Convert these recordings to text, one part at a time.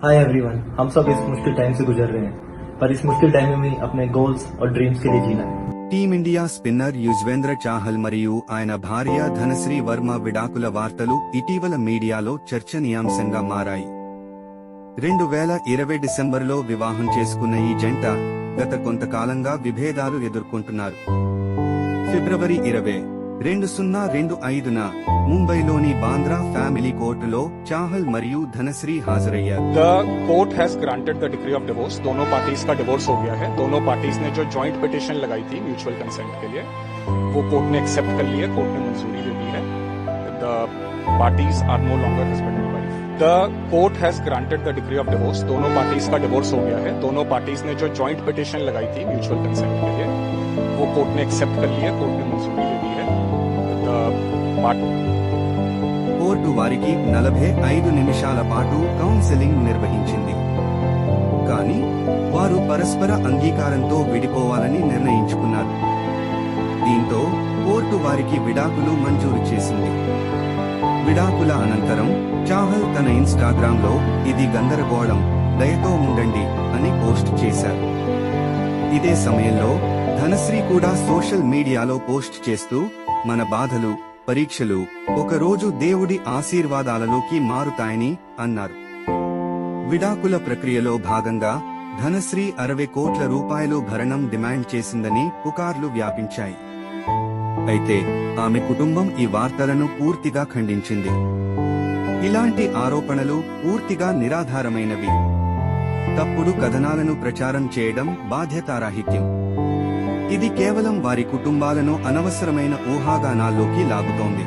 Hi everyone, हम सब इस मुश्किल टाइम से गुजर रहे हैं, पर इस मुश्किल टाइम में अपने गोल्स और ड्रीम्स के लिए जीना है। టీమిండియా స్పిన్నర్ యుజ్వేంద్ర చాహల్ మరియు ఆయన భార్య ధనశ్రీ వర్మ విడాకుల వార్తలు ఇటీవల మీడియాలో చర్చనీయాంశంగా మారాయి. 2020 డిసెంబర్లో వివాహం చేసుకున్న ఈ జంట గత కొంతకాలంగా విభేదాలు ఎదుర్కొంటున్నారు. ఫిబ్రవరి 20, 2025న ముంబైలోని బాంద్రా ఫ్యామిలీ కోర్టులో చాహల్ మరియు ధనశ్రీ హాజరయ్యారు. The court has granted the decree of divorce. दोनों पार्टीज का डिवोर्स हो गया है. दोनों पार्टीज ने जो जॉइंट पिटिशन लगाई थी म्यूचुअल कंसेंट के लिए, वो कोर्ट ने एक्सेप्ट कर ली है. कोर्ट ने मंजूरी दे दी है. The parties are no longer husband and wife. The court has granted the decree of divorce. दोनों पार्टीज का डिवोर्स हो गया है. दोनों पार्टीज ने जो जॉइंट पिटिशन लगाई थी म्यूचुअल कंसेंट के लिए, वो कोर्ट ने एक्सेप्ट कर ली है. कोर्ट ने मंजूरी दे दी है. కోర్టు వారికి 45 నిమిషాల పాటు కౌన్సెలింగ్ నిర్వహించింది. కానీ వారు పరస్పర అంగీకారంతో విడిపోవాలని నిర్ణయించుకున్నారు. దీంతో కోర్టు వారికి విడాకులు మంజూరు చేసింది. విడాకుల అనంతరం చాహల్ తన ఇన్స్టాగ్రామ్ లో "ఇది గందరగోళం, దయతో ఉండండి" అని పోస్ట్ చేశారు. ఇదే సమయంలో ధనశ్రీ కూడా సోషల్ మీడియాలో పోస్ట్ చేస్తూ "మన బాధలు, పరీక్షలు ఒకరోజు దేవుడి ఆశీర్వాదాలలోకి మారుతాయని" అన్నారు. విడాకుల ప్రక్రియలో భాగంగా ధనశ్రీ 60 కోట్ల రూపాయలు భరణం డిమాండ్ చేసిందని పుకార్లు వ్యాపించాయి. అయితే ఆమె కుటుంబం ఈ వార్తలను పూర్తిగా ఖండించింది. ఇలాంటి ఆరోపణలు పూర్తిగా నిరాధారమైనవి. తప్పుడు కథనాలను ప్రచారం చేయడం బాధ్యతారాహిత్యం. ఇది కేవలం వారి కుటుంబాలను అనవసరమైన ఊహాగానాల్లోకి లాగుతోంది.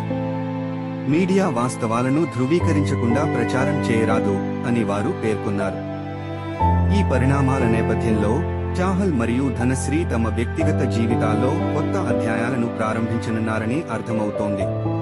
మీడియా వాస్తవాలను ధృవీకరించకుండా ప్రచారం చేయరాదు అని వారు పేర్కొన్నారు. ఈ పరిణామాల నేపథ్యంలో చాహల్ మరియు ధనశ్రీ తమ వ్యక్తిగత జీవితాల్లో కొత్త అధ్యాయాలను ప్రారంభించనున్నారని అర్థమవుతోంది.